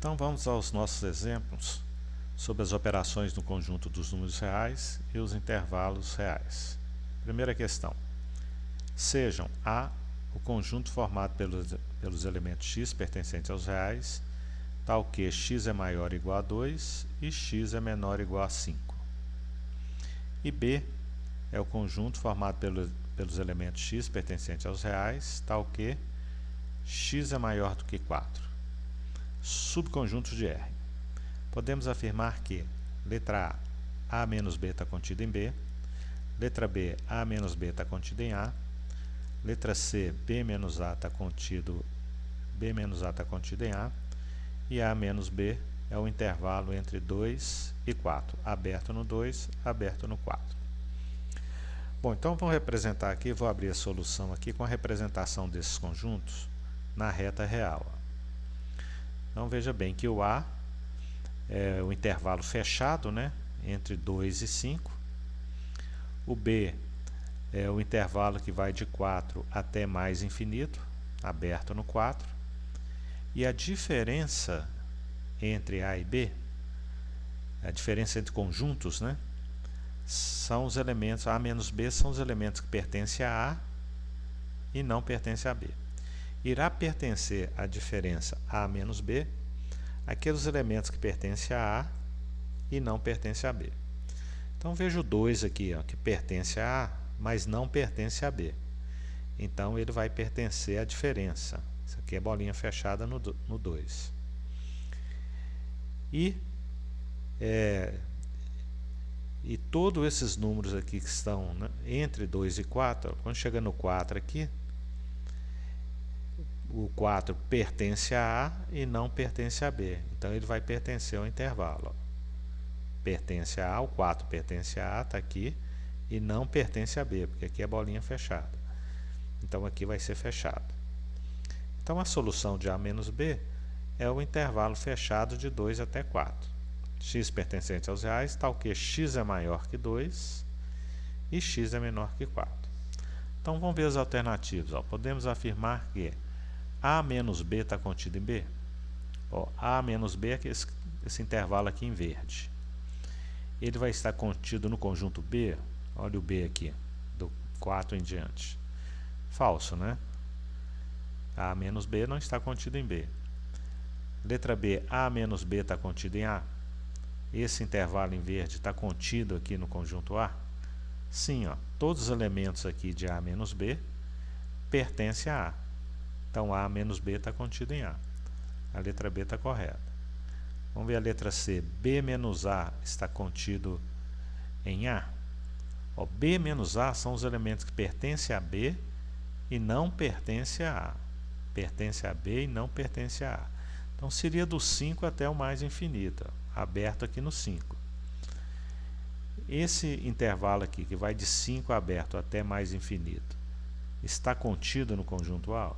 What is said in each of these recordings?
Então vamos aos nossos exemplos sobre as operações no conjunto dos números reais e os intervalos reais. Primeira questão. Sejam A o conjunto formado pelos elementos x pertencentes aos reais, tal que x é maior ou igual a 2 e x é menor ou igual a 5. E B é o conjunto formado pelos elementos x pertencentes aos reais, tal que x é maior do que 4. Subconjuntos de R. Podemos afirmar que letra A menos B está contida em B, letra B, A menos B está contida em A, letra C, B menos A está contido em A, e A menos B é o intervalo entre 2 e 4, aberto no 2, aberto no 4. Bom, então vamos representar aqui, vou abrir a solução aqui com a representação desses conjuntos na reta real. Então veja bem que o A é o intervalo fechado, né, entre 2 e 5. O B é o intervalo que vai de 4 até mais infinito, aberto no 4. E a diferença entre A e B, a diferença entre conjuntos, né, são os elementos, A menos B são os elementos que pertencem a A e não pertencem a B. Irá pertencer à diferença A menos B aqueles elementos que pertencem a A e não pertencem a B. Então veja o 2 aqui, ó, que pertence a A, mas não pertence a B. Então ele vai pertencer à diferença. Isso aqui é bolinha fechada no 2. E todos esses números aqui que estão, né, entre 2 e 4, quando chega no 4 aqui, o 4 pertence a A e não pertence a B. Então ele vai pertencer ao intervalo. Ó. Pertence a A, o 4 pertence a A, está aqui, e não pertence a B, porque aqui é bolinha fechada. Então aqui vai ser fechado. Então a solução de A menos B é o intervalo fechado de 2 até 4. X pertencente aos reais, tal que x é maior que 2 e x é menor que 4. Então vamos ver as alternativas. Ó. Podemos afirmar que A menos B está contido em B. Ó, A menos B é esse intervalo aqui em verde. Ele vai estar contido no conjunto B. Olha o B aqui, do 4 em diante. Falso, né? A menos B não está contido em B. Letra B, A menos B está contido em A. Esse intervalo em verde está contido aqui no conjunto A? Sim, ó, todos os elementos aqui de A menos B pertencem a A. Então A menos B está contido em A. A letra B está correta. Vamos ver a letra C. B menos A está contido em A. Ó, B menos A são os elementos que pertencem a B e não pertencem a A. Pertence a B e não pertence a A. Então seria do 5 até o mais infinito, ó, aberto aqui no 5. Esse intervalo aqui, que vai de 5 aberto até mais infinito, está contido no conjunto A?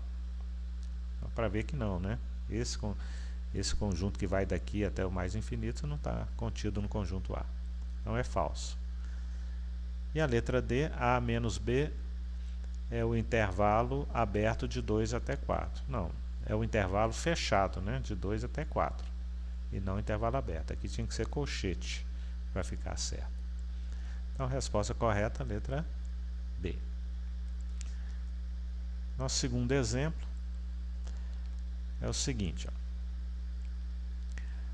Para ver que não, né? Esse conjunto que vai daqui até o mais infinito não está contido no conjunto A. Então é falso. E a letra D, A menos B, é o intervalo aberto de 2 até 4. Não, é o intervalo fechado, né? De 2 até 4. E não intervalo aberto. Aqui tinha que ser colchete para ficar certo. Então a resposta correta, a letra B. Nosso segundo exemplo é o seguinte, ó.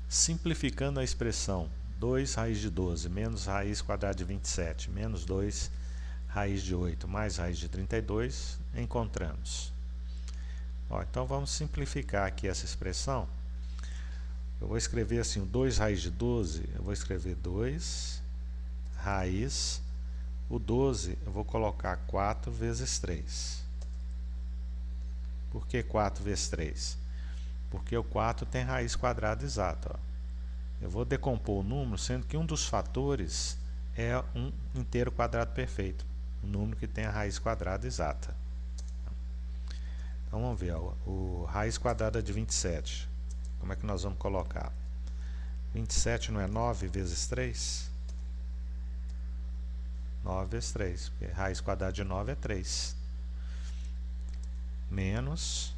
Simplificando a expressão 2 raiz de 12 menos raiz quadrada de 27 menos 2 raiz de 8 mais raiz de 32, encontramos. Ó, então vamos simplificar aqui essa expressão. Eu vou escrever assim, o 2 raiz de 12, eu vou escrever 2 raiz, o 12 eu vou colocar 4 vezes 3. Por que 4 vezes 3? Porque o 4 tem raiz quadrada exata. Ó. Eu vou decompor o número, sendo que um dos fatores é um inteiro quadrado perfeito, um número que tem a raiz quadrada exata. Então vamos ver, ó, o raiz quadrada de 27. Como é que nós vamos colocar? 27 não é 9 vezes 3? 9 vezes 3, porque raiz quadrada de 9 é 3. Menos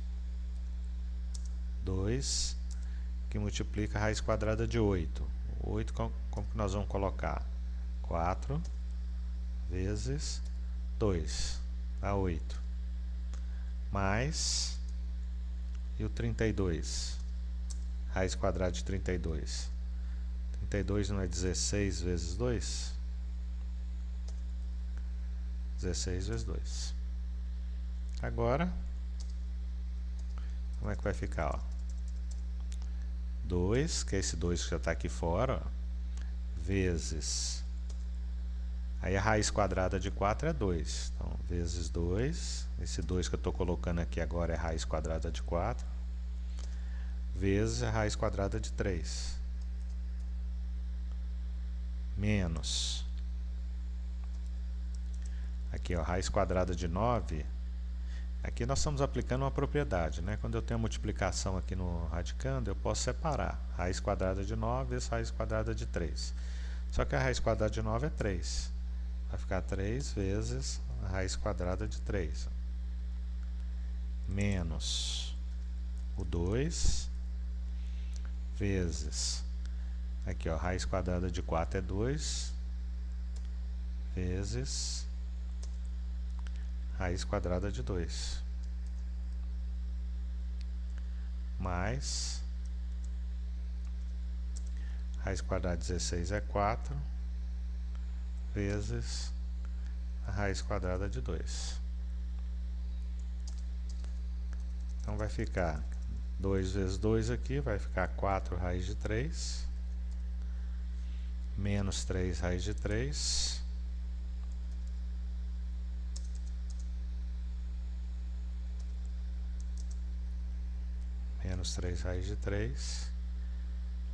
2, aqui multiplica a raiz quadrada de 8. 8, como que nós vamos colocar? 4 vezes 2, dá 8. Mais, e o 32? Raiz quadrada de 32. 32 não é 16 vezes 2? 16 vezes 2. Agora, como é que vai ficar? Ó? 2, que é esse 2 que já está aqui fora, ó, vezes... Aí a raiz quadrada de 4 é 2. Então, vezes 2. Esse 2 que eu estou colocando aqui agora é a raiz quadrada de 4. Vezes a raiz quadrada de 3. Menos. Aqui, ó, raiz quadrada de 9. Aqui nós estamos aplicando uma propriedade, né? Quando eu tenho a multiplicação aqui no radicando, eu posso separar. Raiz quadrada de 9 vezes raiz quadrada de 3. Só que a raiz quadrada de 9 é 3. Vai ficar 3 vezes a raiz quadrada de 3. Menos o 2 vezes... Aqui, ó, raiz quadrada de 4 é 2 vezes raiz quadrada de 2. Mais raiz quadrada de 16 é 4 vezes a raiz quadrada de 2. Então vai ficar 2 vezes 2 aqui, vai ficar 4 raiz de 3, menos 3 raiz de 3, menos 3 raiz de 3,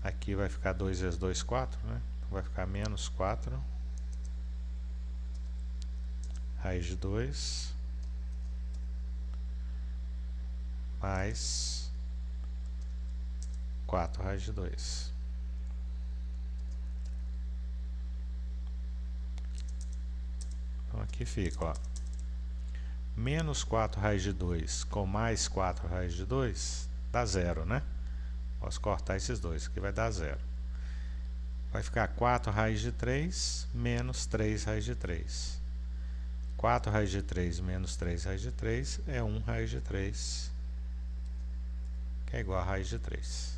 aqui vai ficar 2 vezes 2, 4, né? Então vai ficar menos 4 raiz de 2, mais 4 raiz de 2. Então aqui fica, ó, menos 4 raiz de 2 com mais 4 raiz de 2 dá 0, né? Posso cortar esses dois, aqui vai dar 0. Vai ficar 4 raiz de 3 menos 3 raiz de 3. 4 raiz de 3 menos 3 raiz de 3 é 1 raiz de 3, que é igual a raiz de 3.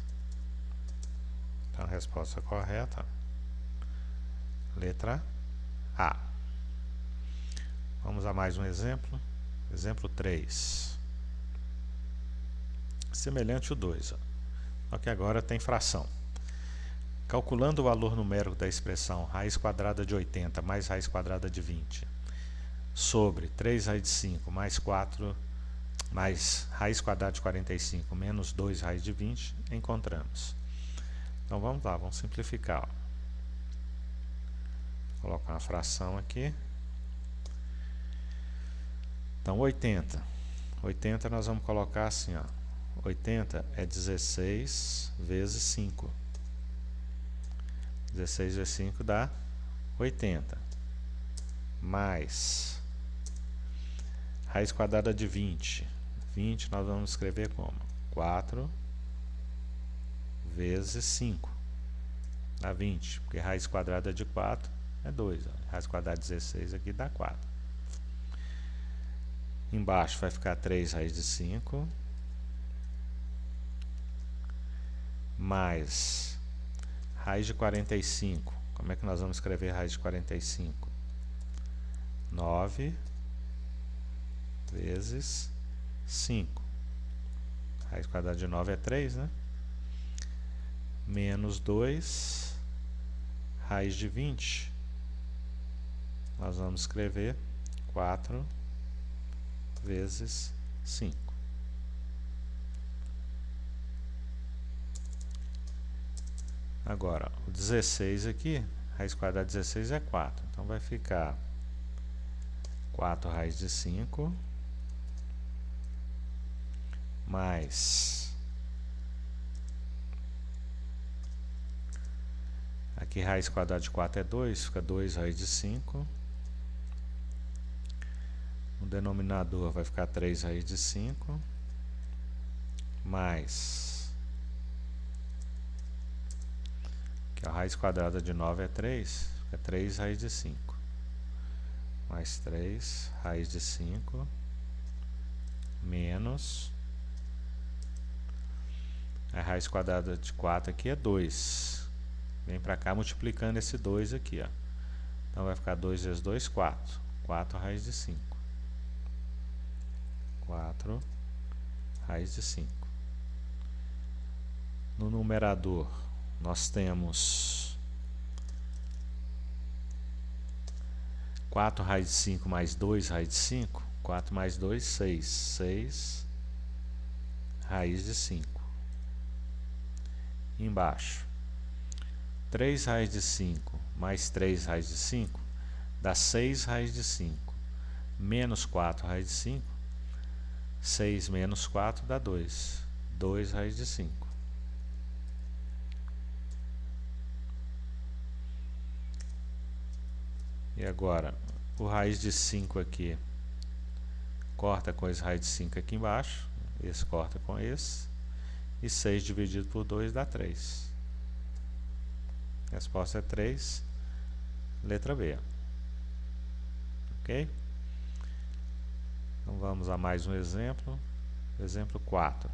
Então a resposta correta, letra A. Vamos a mais um exemplo. Exemplo 3. Semelhante ao 2. Só que agora tem fração. Calculando o valor numérico da expressão raiz quadrada de 80 mais raiz quadrada de 20 sobre 3 raiz de 5 mais 4 mais raiz quadrada de 45 menos 2 raiz de 20, encontramos. Então vamos lá, vamos simplificar. Ó. Vou colocar uma fração aqui. Então 80. 80 nós vamos colocar assim, ó. 80 é 16 vezes 5. 16 vezes 5 dá 80. Mais raiz quadrada de 20. 20 nós vamos escrever como? 4 vezes 5. Dá 20. Porque raiz quadrada de 4 é 2. Ó. Raiz quadrada de 16 aqui dá 4. Embaixo vai ficar 3 raiz de 5. Mais raiz de 45. Como é que nós vamos escrever raiz de 45? 9 vezes 5. Raiz quadrada de 9 é 3, né? Menos 2 raiz de 20. Nós vamos escrever 4 vezes 5. Agora, o 16 aqui, raiz quadrada de 16 é 4. Então vai ficar 4 raiz de 5 mais, aqui raiz quadrada de 4 é 2, fica 2 raiz de 5. No denominador vai ficar 3 raiz de 5 mais que a raiz quadrada de 9 é 3, fica 3 raiz de 5. Mais 3 raiz de 5 menos a raiz quadrada de 4 aqui é 2. Vem para cá multiplicando esse 2 aqui, ó. Então vai ficar 2 vezes 2, 4. 4 raiz de 5. 4 raiz de 5. No numerador nós temos 4 raiz de 5 mais 2 raiz de 5. 4 mais 2, 6. 6 raiz de 5. Embaixo, 3 raiz de 5 mais 3 raiz de 5 dá 6 raiz de 5. Menos 4 raiz de 5. 6 menos 4 dá 2. 2 raiz de 5. E agora, o raiz de 5 aqui corta com esse raiz de 5 aqui embaixo. Esse corta com esse. E 6 dividido por 2 dá 3. A resposta é 3, letra B. Ok? Então vamos a mais um exemplo. Exemplo 4.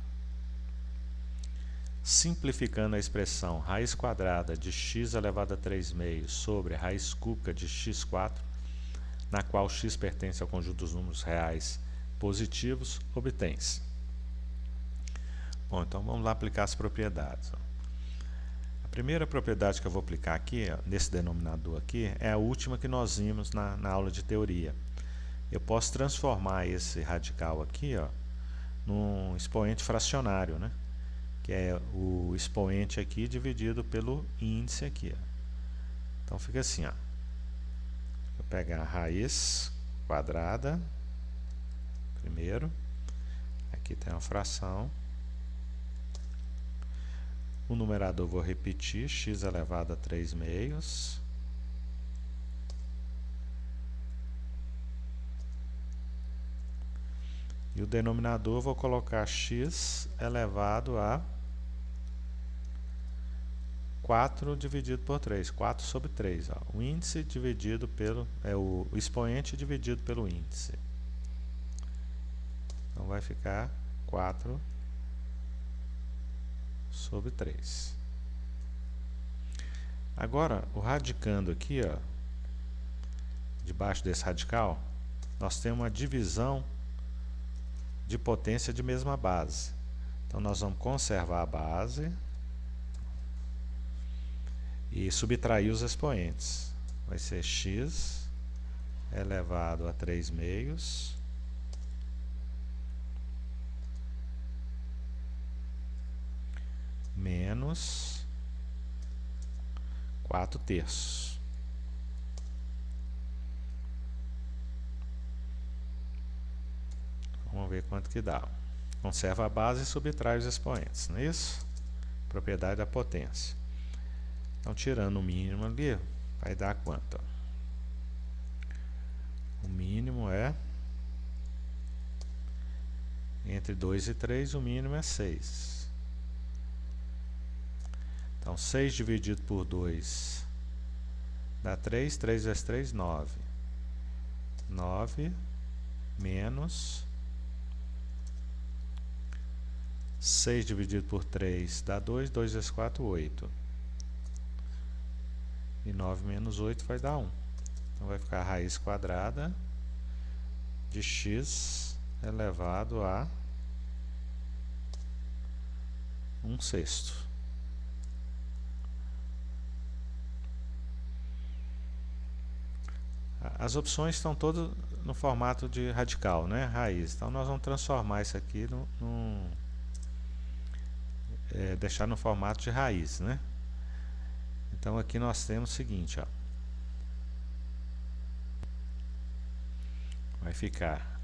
Simplificando a expressão raiz quadrada de x elevado a 3 meios sobre raiz cúbica de x4, na qual x pertence ao conjunto dos números reais positivos, obtém-se. Bom, então vamos lá aplicar as propriedades. A primeira propriedade que eu vou aplicar aqui, nesse denominador aqui, é a última que nós vimos na aula de teoria. Eu posso transformar esse radical aqui, num expoente fracionário, né? Que é o expoente aqui dividido pelo índice aqui. Então fica assim, ó. Vou pegar a raiz quadrada, primeiro, aqui tem uma fração. O numerador vou repetir, x elevado a 3 meios. E o denominador vou colocar x elevado a 4 dividido por 3, 4 sobre 3. Ó. O índice dividido pelo, o expoente dividido pelo índice. Então vai ficar 4 sobre 3. Agora, o radicando aqui, debaixo desse radical, nós temos uma divisão de potência de mesma base. Então, nós vamos conservar a base e subtrair os expoentes. Vai ser x elevado a 3 meios menos 4 terços. Vamos ver quanto que dá. Conserva a base e subtrai os expoentes, não é isso? Propriedade da potência. Então, tirando o mínimo ali, vai dar quanto? O mínimo é entre 2 e 3, o mínimo é 6. Então, 6 dividido por 2 dá 3, 3 vezes 3, 9. 9 menos 6 dividido por 3 dá 2, 2 vezes 4, 8. E 9 menos 8 vai dar 1. Então, vai ficar a raiz quadrada de x elevado a 1/6. As opções estão todas no formato de radical, né? Raiz. Então, nós vamos transformar isso aqui deixar no formato de raiz, né? Então, aqui nós temos o seguinte, vai ficar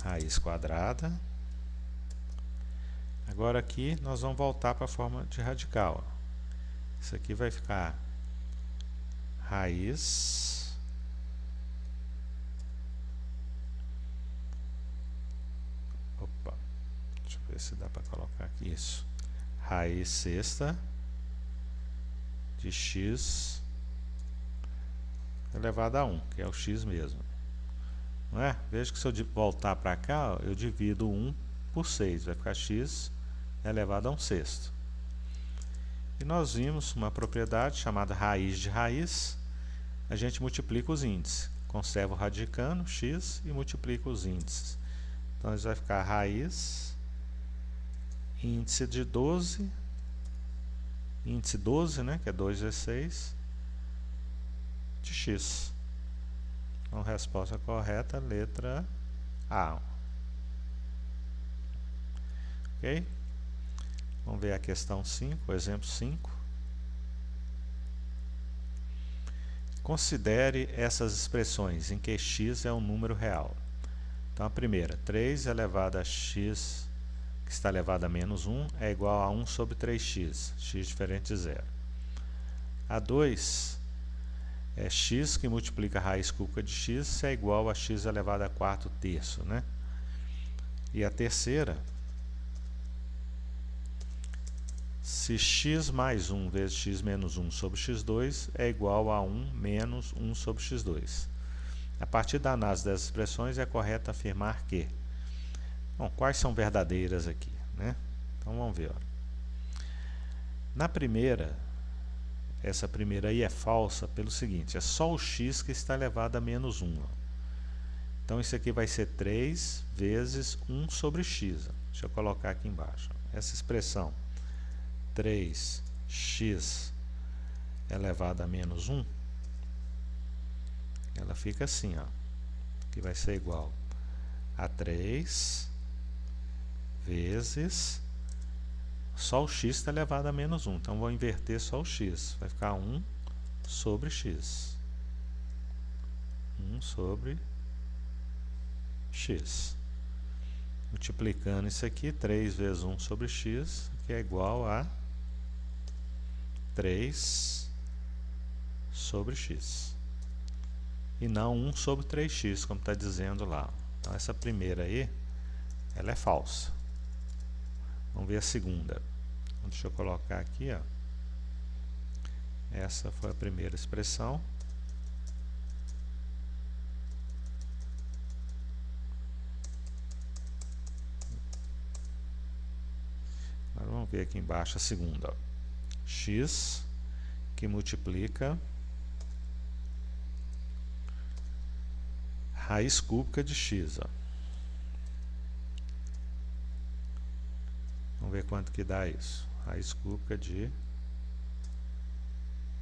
raiz quadrada. Agora aqui nós vamos voltar para a forma de radical. Isso aqui vai ficar raiz deixa eu ver se dá para colocar aqui isso. Raiz sexta de x elevado a 1, que é o x mesmo. Não é? Veja que se eu voltar para cá, ó, eu divido 1 por 6, vai ficar x elevado a 1/6. E nós vimos uma propriedade chamada raiz de raiz. A gente multiplica os índices, conserva o radicando, x, e multiplica os índices. Então, isso vai ficar raiz, índice de 12, índice 12, né, que é 2 vezes 6, de x. Então, resposta correta, letra A. Ok? Vamos ver a questão 5, o exemplo 5. Considere essas expressões em que x é um número real. Então, a primeira, 3 elevado a x, que está elevado a menos 1, é igual a 1 sobre 3x, x diferente de 0. A 2 é x que multiplica a raiz cúbica de x é igual a x elevado a 4/3, né? E a terceira, se x mais 1 vezes x menos 1 sobre x2 é igual a 1 menos 1 sobre x2. A partir da análise dessas expressões, é correto afirmar que... Bom, quais são verdadeiras aqui, né? Então, vamos ver. Ó. Na primeira, essa primeira aí é falsa pelo seguinte, é só o x que está elevado a menos 1. Ó. Então, isso aqui vai ser 3 vezes 1 sobre x. Ó. Deixa eu colocar aqui embaixo. Ó. Essa expressão 3x elevado a menos 1, ela fica assim, ó, que vai ser igual a 3 vezes, só o x está elevado a menos 1, então vou inverter só o x, vai ficar 1 sobre x. 1 sobre x. Multiplicando isso aqui, 3 vezes 1 sobre x, que é igual a 3 sobre x. E não 1 sobre 3x, como está dizendo lá. Então, essa primeira aí, ela é falsa. Vamos ver a segunda. Então, deixa eu colocar aqui, ó. Essa foi a primeira expressão. Agora vamos ver aqui embaixo a segunda. Ó. X que multiplica raiz cúbica de x. Ó. Vamos ver quanto que dá isso. Raiz cúbica de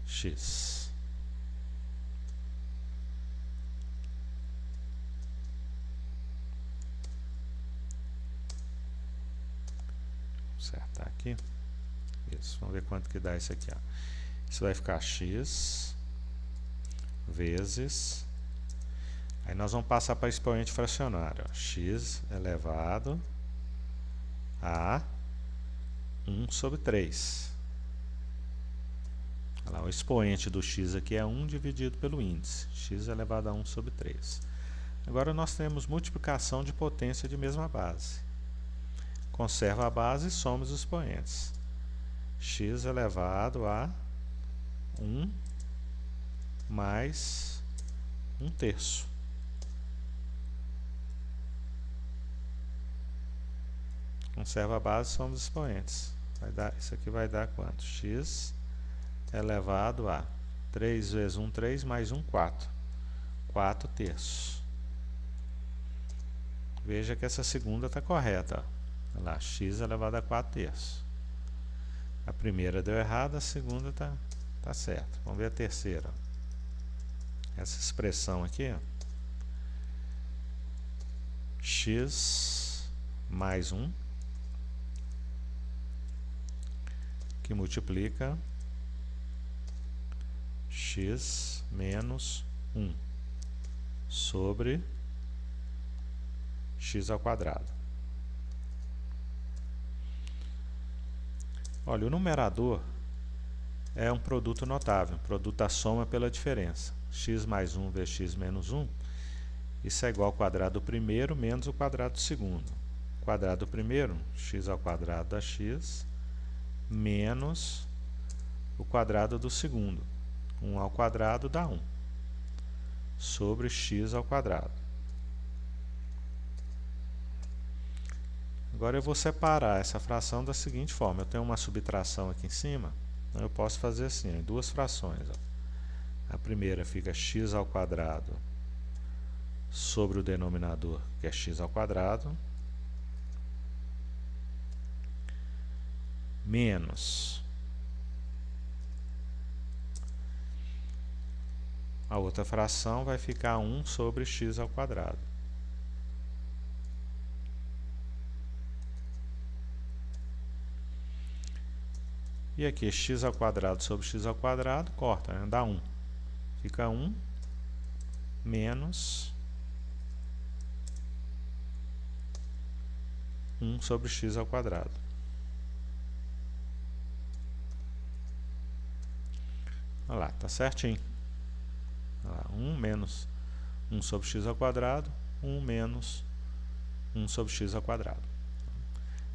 x. Vou acertar aqui. Isso. Vamos ver quanto que dá isso aqui. Ó. Isso vai ficar x vezes... Aí nós vamos passar para expoente fracionário. Ó. X elevado a 1 sobre 3. Olha lá, o expoente do x aqui é 1 dividido pelo índice. X elevado a 1 sobre 3. Agora nós temos multiplicação de potência de mesma base. Conserva a base e soma os expoentes. X elevado a 1 mais 1/3. Conserva a base e soma os expoentes. Isso aqui vai dar quanto? X elevado a 3 vezes 1, 3, mais 1, 4. 4/3. Veja que essa segunda está correta. Olha lá, x elevado a 4/3. A primeira deu errado, a segunda tá certa. Vamos ver a terceira. Essa expressão aqui, ó. X mais 1 que multiplica x menos 1 sobre x ao quadrado. Olha, o numerador é um produto notável, um produto da soma pela diferença. X mais 1 vezes x menos 1, isso é igual ao quadrado do primeiro menos o quadrado do segundo. O quadrado do primeiro, x ao quadrado da x, menos o quadrado do segundo. 1 ao quadrado dá 1, sobre x ao quadrado. Agora eu vou separar essa fração da seguinte forma. Eu tenho uma subtração aqui em cima, então eu posso fazer assim, em duas frações. A primeira fica x ao quadrado sobre o denominador, que é x ao quadrado, menos a outra fração vai ficar 1 sobre x ao quadrado. E aqui x ao quadrado sobre x ao quadrado, corta, né? Dá 1. Fica 1 menos 1 sobre x ao quadrado. Olha lá, tá certinho. Olha lá, 1 menos 1 sobre x ao quadrado, 1 menos 1 sobre x ao quadrado.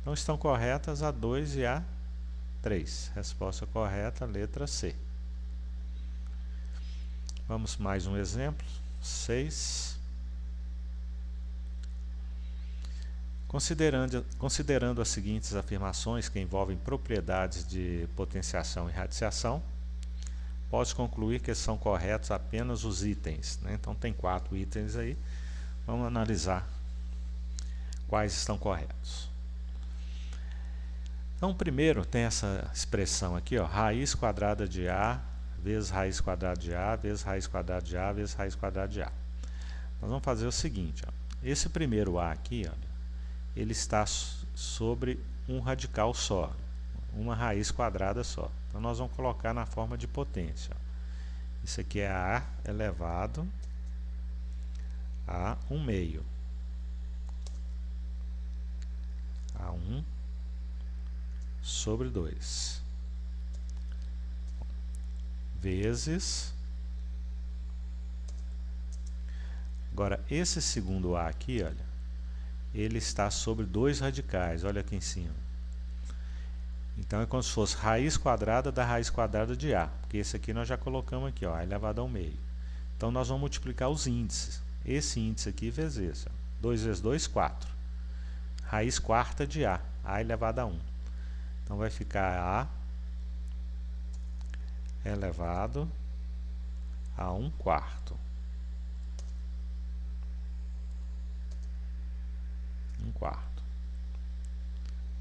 Então estão corretas a 2 e a 3. Resposta correta, letra C. Vamos mais um exemplo. 6. Considerando as seguintes afirmações que envolvem propriedades de potenciação e radiciação, pode concluir que são corretos apenas os itens, né? Então tem 4 itens aí. Vamos analisar quais estão corretos. Então, primeiro tem essa expressão aqui, ó, raiz quadrada de A vezes raiz quadrada de A vezes raiz quadrada de A vezes raiz quadrada de A. Nós vamos fazer o seguinte, ó, esse primeiro A aqui, ó, ele está sobre um radical só, uma raiz quadrada só. Então nós vamos colocar na forma de potência. Isso aqui é A elevado a 1 meio. A1 sobre 2 vezes, agora esse segundo A aqui, olha, ele está sobre 2 radicais, olha aqui em cima. Então é como se fosse raiz quadrada da raiz quadrada de A, porque esse aqui nós já colocamos aqui, ó, A elevado ao meio. Então nós vamos multiplicar os índices, esse índice aqui vezes esse, ó. 2 vezes 2, 4. Raiz quarta de A elevado a 1. Então vai ficar A elevado a 1 quarto. 1 quarto.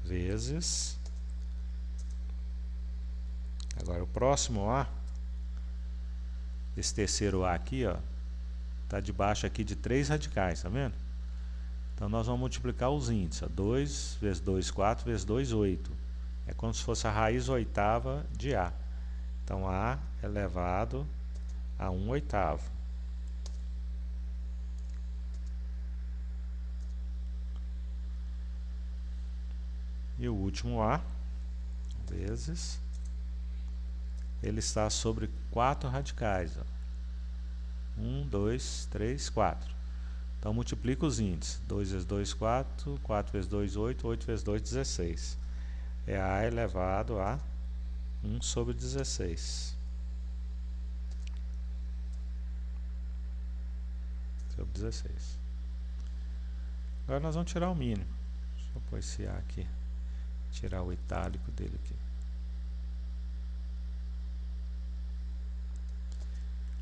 Vezes. Agora o próximo A, esse terceiro A aqui, ó, está debaixo aqui de 3 radicais, tá vendo? Então nós vamos multiplicar os índices. 2 vezes 2, 4 vezes 2, 8. É como se fosse a raiz oitava de A. Então A elevado a 1 oitavo. E o último A, vezes, ele está sobre 4 radicais. 1, 2, 3, 4. Então multiplica os índices. 2 vezes 2, 4. 4 vezes 2, 8. 8 vezes 2, 16. É A elevado a 1 sobre 16. Sobre 16. Agora nós vamos tirar o mínimo. Deixa eu pôr esse A aqui. Tirar o itálico dele aqui.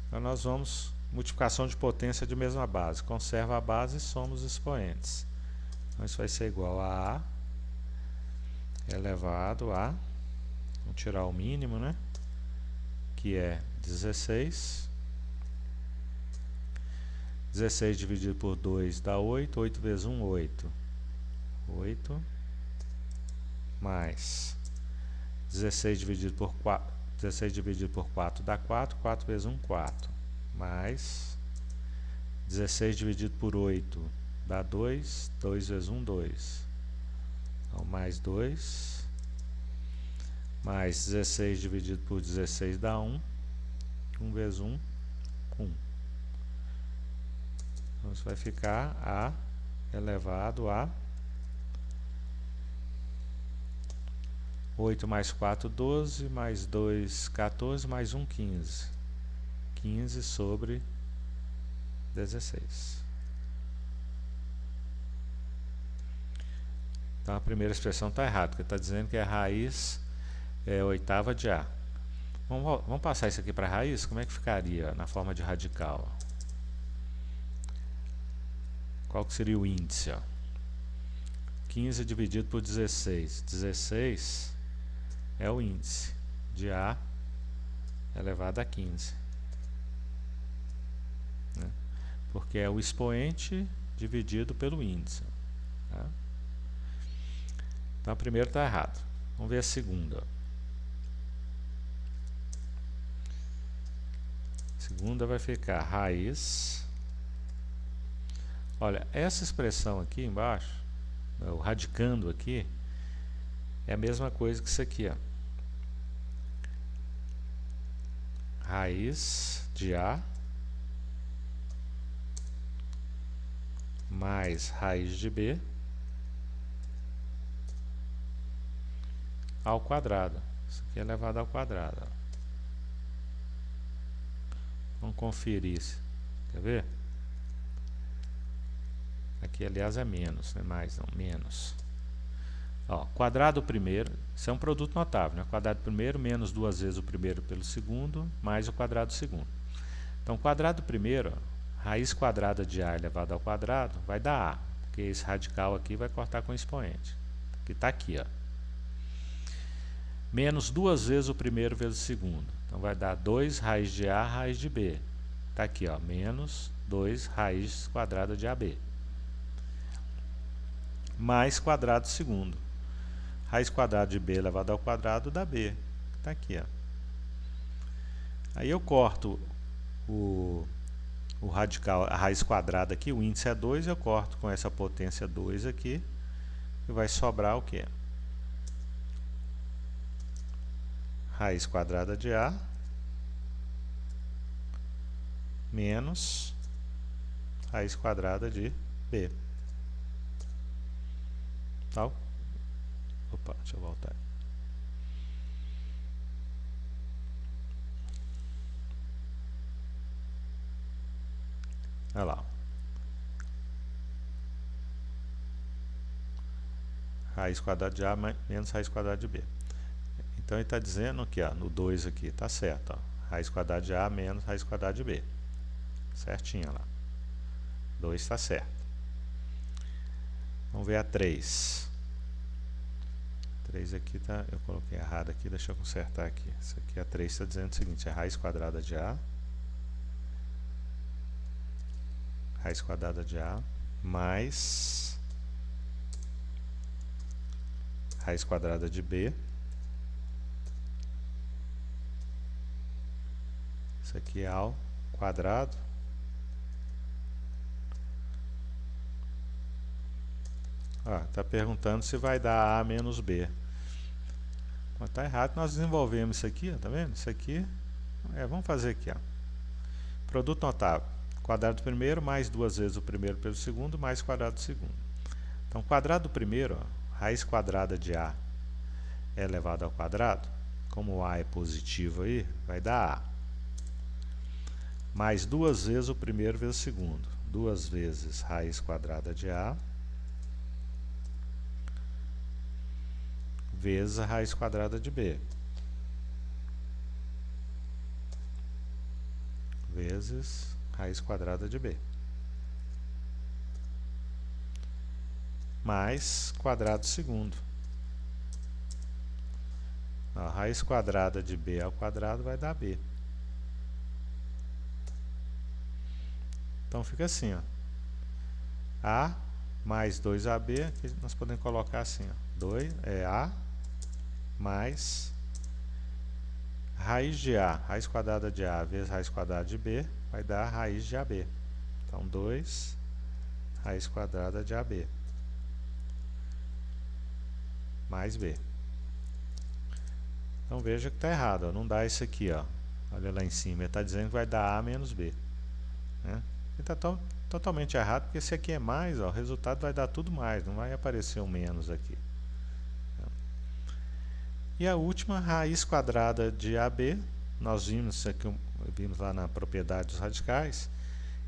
Então nós vamos multiplicação de potência de mesma base. Conserva a base e soma os expoentes. Então isso vai ser igual a A elevado a, vamos tirar o mínimo, né? Que é 16. 16 dividido por 2 dá 8. 8 vezes 1, 8. 8 mais 16 dividido por 4. 16 dividido por 4 dá 4. 4 vezes 1, 4. Mais 16 dividido por 8 dá 2. 2 vezes 1, 2. Então, mais 2. Mais 16 dividido por 16 dá 1. 1 vezes 1, 1. Então, isso vai ficar A elevado a 8 mais 4, 12, mais 2, 14, mais 1, 15. 15 sobre 16. Então a primeira expressão está errada, porque está dizendo que a raiz é oitava de A. Vamos passar isso aqui para a raiz? Como é que ficaria na forma de radical? Qual que seria o índice? 15 dividido por 16. 16 é o índice de A elevado a 15. Né? Porque é o expoente dividido pelo índice. Tá? Então a primeira está errada. Vamos ver a segunda. A segunda vai ficar raiz. Olha, essa expressão aqui embaixo, o radicando aqui, é a mesma coisa que isso aqui, ó. Raiz de A mais raiz de B ao quadrado. Isso aqui é elevado ao quadrado. Ó. Vamos conferir isso. Quer ver? Aqui, aliás, é menos, não é mais, não, menos. Ó, quadrado primeiro, isso é um produto notável, né? Quadrado primeiro menos duas vezes o primeiro pelo segundo, mais o quadrado segundo. Então, quadrado primeiro, ó, raiz quadrada de A elevado ao quadrado, vai dar A, porque esse radical aqui vai cortar com o expoente, que está aqui, ó. Menos duas vezes o primeiro vezes o segundo, então vai dar 2 raiz de A, raiz de B. Está aqui, ó, menos 2 raiz quadrada de AB. Mais quadrado segundo. Raiz quadrada de B elevado ao quadrado dá B. Está aqui, ó. Aí eu corto o radical, a raiz quadrada aqui, o índice é 2, eu corto com essa potência 2 aqui, e vai sobrar o quê? Raiz quadrada de A menos raiz quadrada de B. Tal. Opa, deixa eu voltar. Olha lá. Raiz quadrada de A menos raiz quadrada de B. Então ele está dizendo que no 2 aqui, está certo. Ó, raiz quadrada de A menos raiz quadrada de B. Certinho lá. 2 está certo. Vamos ver a 3. 3 aqui tá, eu coloquei errado aqui, deixa eu consertar aqui. Isso aqui a 3 está dizendo o seguinte, é raiz quadrada de A mais raiz quadrada de B. Isso aqui é ao quadrado está perguntando se vai dar A menos B. Mas está errado, nós desenvolvemos isso aqui, ó, tá vendo? Isso aqui, vamos fazer aqui, ó. Produto notável, quadrado do primeiro mais duas vezes o primeiro pelo segundo, mais quadrado do segundo. Então, quadrado do primeiro, ó, raiz quadrada de A é elevado ao quadrado, como o A é positivo aí, vai dar A. Mais duas vezes o primeiro vezes o segundo. 2 vezes raiz quadrada de A vezes a raiz quadrada de B. Vezes raiz quadrada de B. Mais quadrado segundo. A raiz quadrada de B ao quadrado vai dar B. Então fica assim, ó. A mais 2AB, aqui nós podemos colocar assim, ó. 2 é A mais raiz de A, raiz quadrada de A vezes raiz quadrada de B, vai dar raiz de AB. Então, 2 raiz quadrada de AB mais B. Então, veja que está errado, ó. Não dá isso aqui, ó. Olha lá em cima, ele está dizendo que vai dar A menos B. Né? Ele está totalmente errado, porque esse aqui é mais, ó, o resultado vai dar tudo mais, não vai aparecer um menos aqui. E a última, raiz quadrada de AB, nós vimos lá na propriedade dos radicais,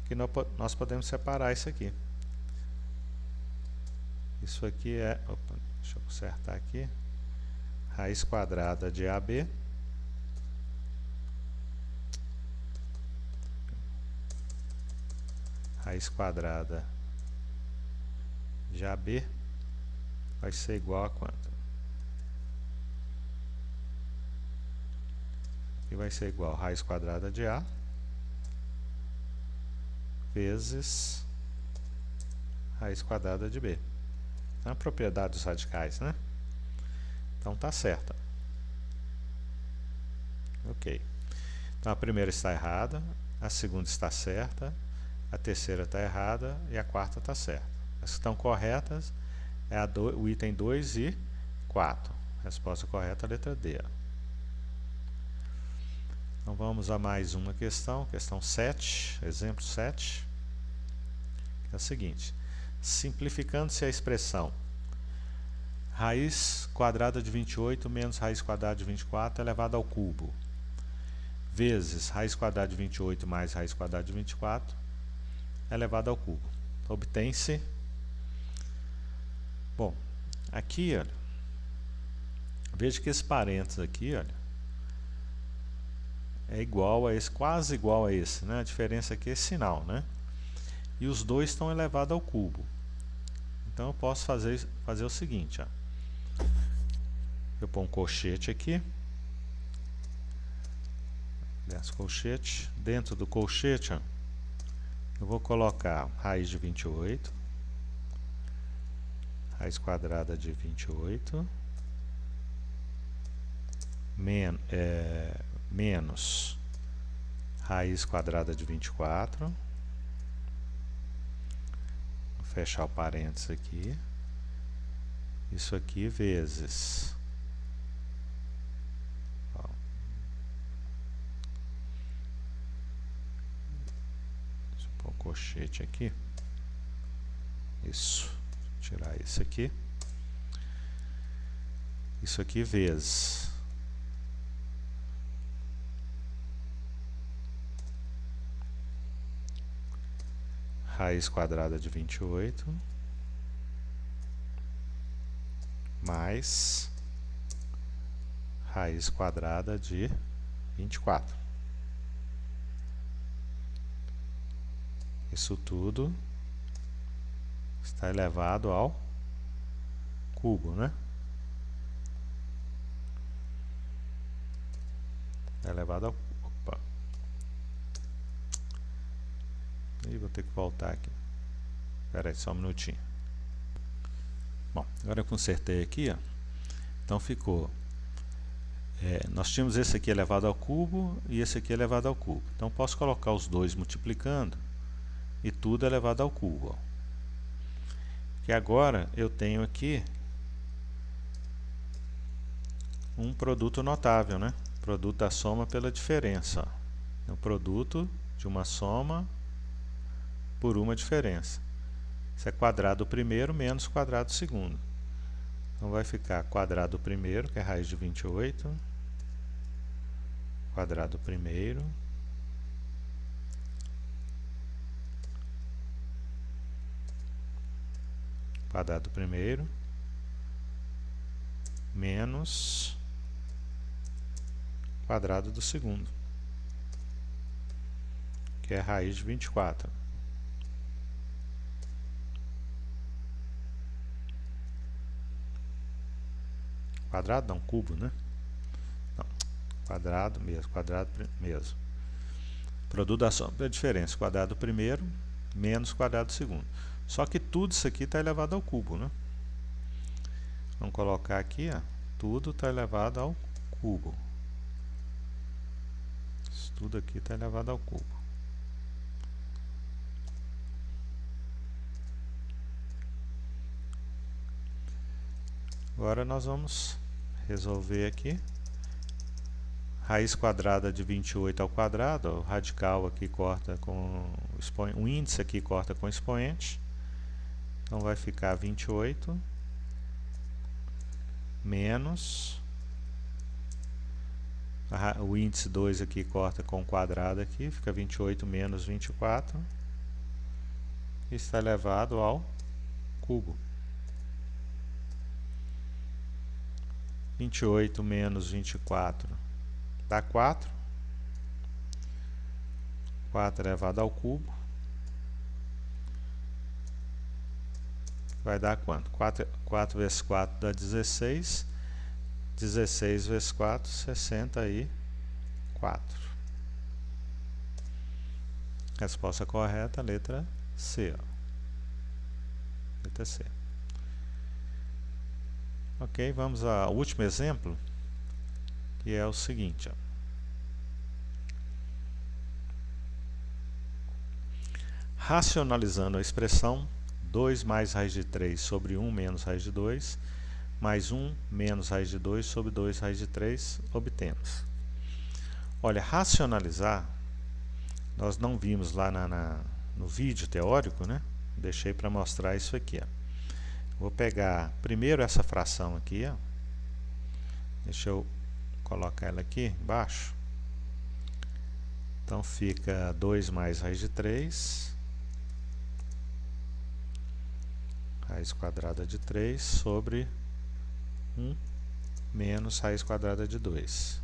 que nós podemos separar isso aqui. Isso aqui é, deixa eu consertar aqui, raiz quadrada de AB raiz quadrada de AB vai ser igual a quanto? E vai ser igual a raiz quadrada de A vezes raiz quadrada de B. É a propriedade dos radicais, né? Então tá certa. Ok. Então a primeira está errada, a segunda está certa, a terceira está errada e a quarta está certa. As que estão corretas é o item 2 e 4. Resposta correta, a letra D. Então vamos a mais uma questão, questão 7, exemplo 7, que é a seguinte: simplificando-se a expressão raiz quadrada de 28 menos raiz quadrada de 24 elevado ao cubo, vezes raiz quadrada de 28 mais raiz quadrada de 24 elevado ao cubo. Obtém-se, bom, aqui, olha, veja que esse parênteses aqui, olha, é igual a esse, quase igual a esse, né? A diferença aqui é sinal, né? E os dois estão elevados ao cubo. Então eu posso fazer o seguinte, ó. Eu ponho um colchete aqui, colchete, dentro do colchete, ó, eu vou colocar raiz de 28, raiz quadrada de 28, menos raiz quadrada de 24, vou fechar o parênteses aqui, isso aqui vezes, ó, deixa eu pôr um colchete aqui, isso, tirar esse aqui, isso aqui vezes raiz quadrada de 28 mais raiz quadrada de 24. Isso tudo está elevado ao cubo, né? Elevado ao... Opa. E vou ter que voltar aqui. Espera aí, só um minutinho. Bom, agora eu consertei aqui, ó. Então ficou... nós tínhamos esse aqui elevado ao cubo e esse aqui elevado ao cubo. Então posso colocar os dois multiplicando e tudo elevado ao cubo, ó. Que agora eu tenho aqui um produto notável, né? Produto da soma pela diferença. É o produto de uma soma por uma diferença. Isso é quadrado primeiro menos quadrado segundo. Então vai ficar quadrado primeiro, que é raiz de 28, quadrado primeiro, quadrado primeiro, menos quadrado do segundo, que é raiz de 24. Quadrado não, cubo, né? Não, quadrado mesmo. Produto da soma pela diferença, quadrado primeiro menos quadrado segundo. Só que tudo isso aqui está elevado ao cubo, né? Vamos colocar aqui, ó, tudo está elevado ao cubo. Isso tudo aqui está elevado ao cubo. Agora nós vamos resolver aqui. Raiz quadrada de 28 ao quadrado, ó, o radical aqui corta com o índice aqui corta com o expoente. Então vai ficar 28 menos O índice 2 aqui corta com o quadrado aqui, fica 28 menos 24. E está elevado ao cubo. 28 menos 24 dá 4. 4 elevado ao cubo. Vai dar quanto? 4 vezes 4 dá 16. 16 vezes 4, 64. Resposta correta, letra C. Ó. Letra C. Ok, vamos ao último exemplo, que é o seguinte. Ó. Racionalizando a expressão 2 mais raiz de 3 sobre 1 menos raiz de 2, mais 1 menos raiz de 2 sobre 2 raiz de 3, obtemos. Olha, racionalizar, nós não vimos lá no vídeo teórico, né? Deixei para mostrar isso aqui. Ó. Vou pegar primeiro essa fração aqui, ó. Deixa eu colocar ela aqui embaixo. Então fica 2 mais raiz de 3, raiz quadrada de 3 sobre 1 menos raiz quadrada de 2.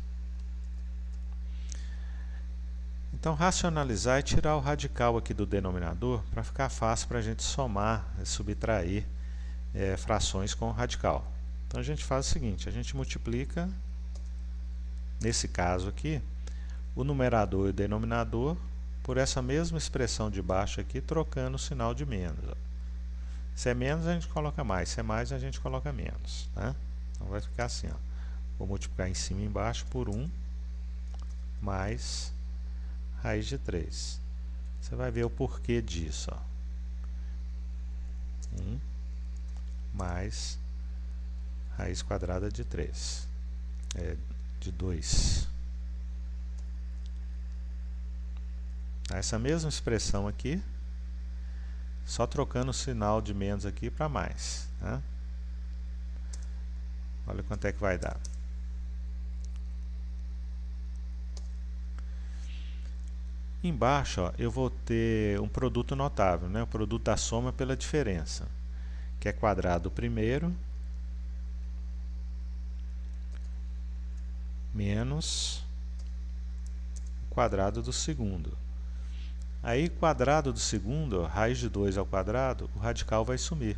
Então, racionalizar é tirar o radical aqui do denominador para ficar fácil para a gente somar, subtrair frações com o radical. Então, a gente faz o seguinte, a gente multiplica, nesse caso aqui, o numerador e o denominador por essa mesma expressão de baixo aqui, trocando o sinal de menos. Ó. Se é menos, a gente coloca mais, se é mais, a gente coloca menos. Tá? Então, vai ficar assim. Ó. Vou multiplicar em cima e embaixo por 1 mais raiz de 3. Você vai ver o porquê disso. Ó. 1 mais raiz quadrada de 3. De 2. Essa mesma expressão aqui, só trocando o sinal de menos aqui para mais. Tá? Olha quanto é que vai dar. Embaixo, ó, eu vou ter um produto notável, né? O produto da soma pela diferença, que é quadrado primeiro menos o quadrado do segundo. Aí, quadrado do segundo, ó, raiz de 2 ao quadrado, o radical vai sumir.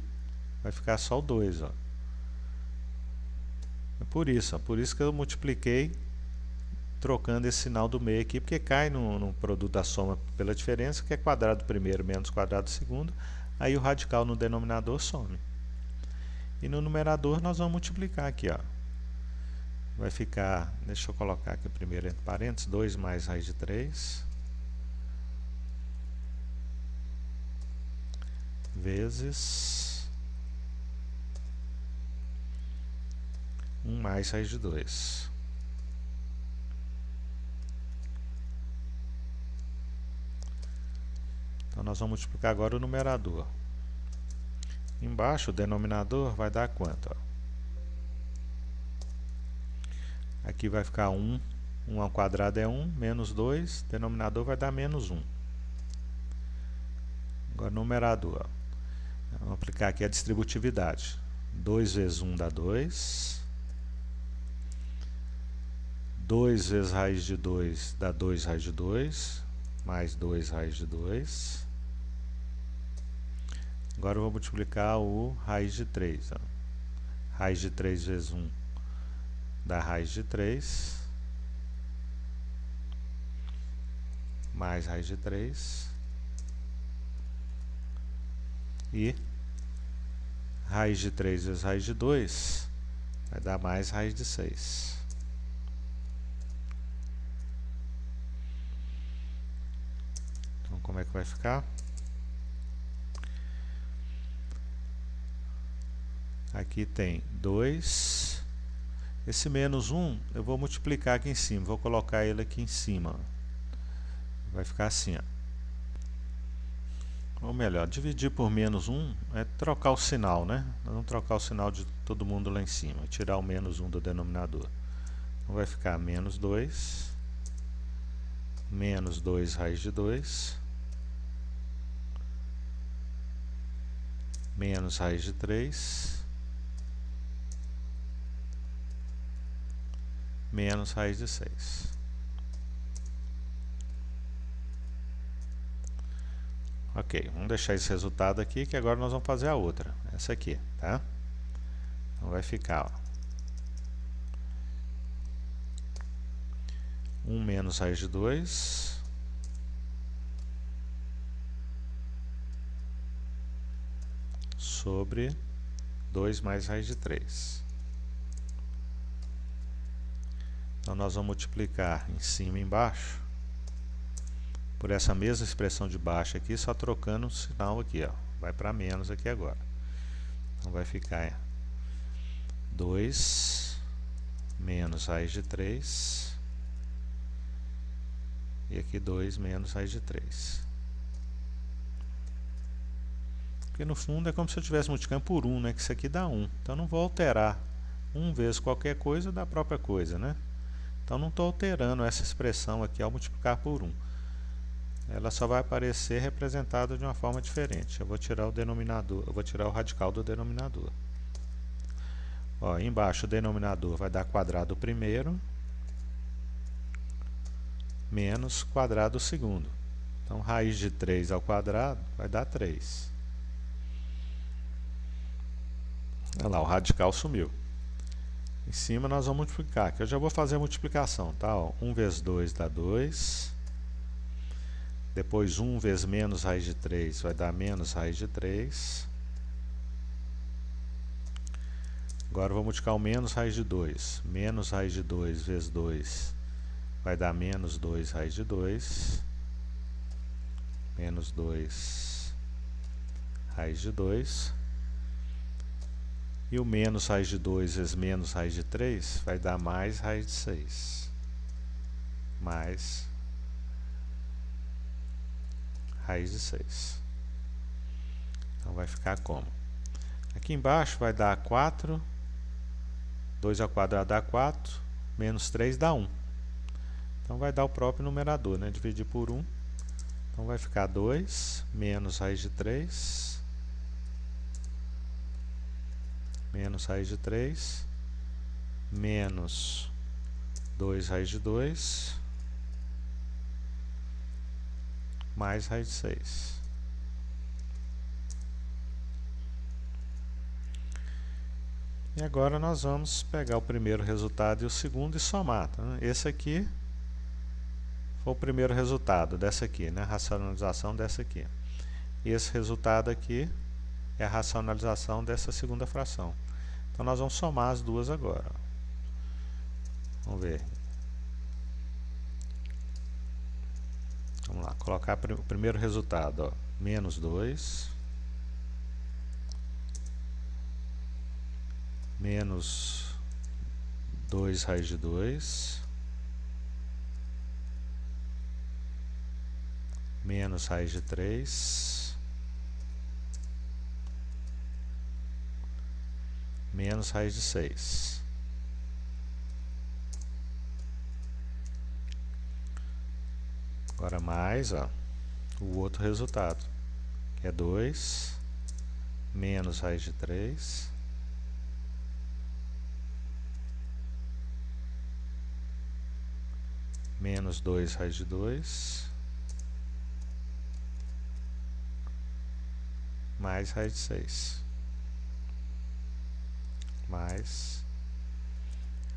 Vai ficar só o 2. Ó. É por isso que eu multipliquei trocando esse sinal do meio aqui, porque cai no produto da soma pela diferença, que é quadrado primeiro menos quadrado segundo, aí o radical no denominador some. E no numerador nós vamos multiplicar aqui, ó. Vai ficar, deixa eu colocar aqui primeiro entre parênteses, 2 mais raiz de 3, vezes 1 mais raiz de 2. Então, nós vamos multiplicar agora o numerador. Embaixo, o denominador vai dar quanto? Ó? Aqui vai ficar 1. 1 ao quadrado é 1, menos 2. Denominador vai dar menos 1. Agora, numerador. Ó. Vamos aplicar aqui a distributividade. 2 vezes 1 dá 2. 2 vezes raiz de 2 dá 2 raiz de 2. Mais 2 raiz de 2. Agora eu vou multiplicar o raiz de 3. Ó. Raiz de 3 vezes 1 dá raiz de 3. Mais raiz de 3. E raiz de 3 vezes raiz de 2 vai dar mais raiz de 6. Então, como é que vai ficar? Aqui tem 2. Esse menos 1 eu vou multiplicar aqui em cima. Vou colocar ele aqui em cima. Vai ficar assim. Ó. Ou melhor, dividir por menos 1 é trocar o sinal, né? Nós vamos trocar o sinal de todo mundo lá em cima. Tirar o menos 1 do denominador. Então vai ficar menos 2, menos 2 raiz de 2, menos raiz de 3, menos raiz de 6. Ok, vamos deixar esse resultado aqui, que agora nós vamos fazer a outra, essa aqui, tá? Então vai ficar, ó, 1 menos raiz de 2 sobre 2 mais raiz de 3. Então nós vamos multiplicar em cima e embaixo por essa mesma expressão de baixo aqui, só trocando o sinal aqui, ó. Vai para menos aqui agora. Então vai ficar 2 menos raiz de 3 e aqui 2 menos raiz de 3. Porque no fundo é como se eu estivesse multiplicando por 1, né? Que isso aqui dá 1. Então não vou alterar 1 vezes qualquer coisa da própria coisa, né? Então não estou alterando essa expressão aqui ao multiplicar por 1. Ela só vai aparecer representada de uma forma diferente. Eu vou tirar o denominador, eu vou tirar o radical do denominador. Ó, embaixo o denominador vai dar quadrado primeiro menos quadrado segundo. Então raiz de 3 ao quadrado vai dar 3. Olha lá, o radical sumiu. Em cima nós vamos multiplicar, que eu já vou fazer a multiplicação, tá? Ó, 1 vezes 2 dá 2. Depois 1 vezes menos raiz de 3 vai dar menos raiz de 3. Agora eu vou multiplicar o menos raiz de 2. Menos raiz de 2 vezes 2 vai dar menos 2 raiz de 2. Menos 2 raiz de 2. E o menos raiz de 2 vezes menos raiz de 3 vai dar mais raiz de 6. Mais raiz de 6. Então vai ficar como? Aqui embaixo vai dar 4. 2 ao quadrado dá 4. Menos 3 dá 1. Então vai dar o próprio numerador, né? Dividir por 1. Então vai ficar 2 menos raiz de 3. Menos raiz de 3, menos 2 raiz de 2, mais raiz de 6. E agora nós vamos pegar o primeiro resultado e o segundo e somar. Tá? Esse aqui foi o primeiro resultado dessa aqui, né? Racionalização dessa aqui. E esse resultado aqui é a racionalização dessa segunda fração. Então nós vamos somar as duas agora. Vamos ver. Vamos lá, colocar o primeiro resultado, ó, menos 2, menos 2 raiz de 2, menos raiz de 3, menos raiz de 6. Agora mais, ó, o outro resultado, que é 2 menos raiz de 3 menos 2 raiz de 2 mais raiz de 6. Mais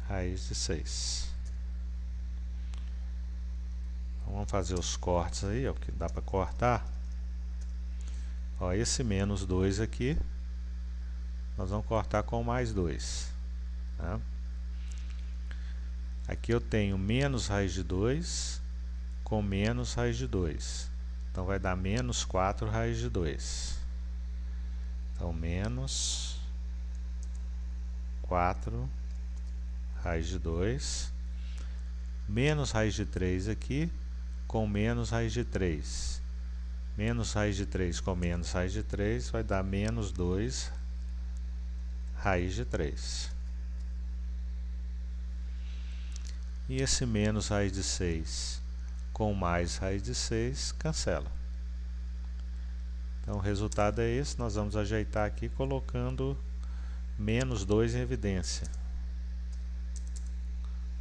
raiz de 6. Então, vamos fazer os cortes aí, ó, que dá para cortar. Ó, esse menos 2 aqui, nós vamos cortar com mais 2. Tá? Aqui eu tenho menos raiz de 2 com menos raiz de 2. Então vai dar menos 4 raiz de 2. Então menos 4 raiz de 2, menos raiz de 3 aqui, com menos raiz de 3. Menos raiz de 3 com menos raiz de 3 vai dar menos 2 raiz de 3. e esse menos raiz de 6 com mais raiz de 6 cancela. Então o resultado é esse, nós vamos ajeitar aqui colocando menos 2 em evidência.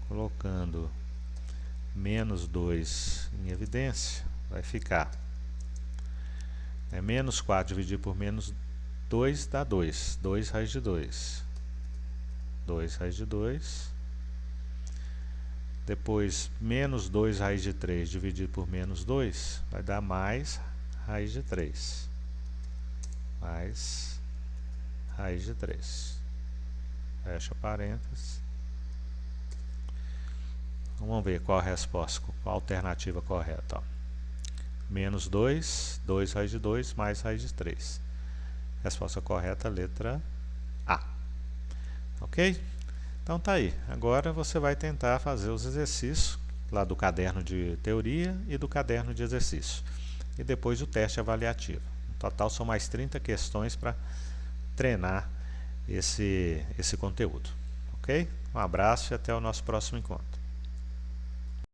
Colocando menos 2 em evidência, vai ficar menos 4 dividido por menos 2 dá 2, 2 raiz de 2. 2 raiz de 2. Depois, menos 2 raiz de 3 dividido por menos 2 vai dar mais raiz de 3. Mais raiz de 3. Fecha parênteses. Vamos ver qual a resposta, qual a alternativa correta. Ó. Menos 2, 2 raiz de 2, mais raiz de 3. Resposta correta, letra A. Ok? Então tá aí. Agora você vai tentar fazer os exercícios lá do caderno de teoria e do caderno de exercício. E depois o teste avaliativo. No total são mais 30 questões para treinar esse conteúdo. Ok? Um abraço e até o nosso próximo encontro.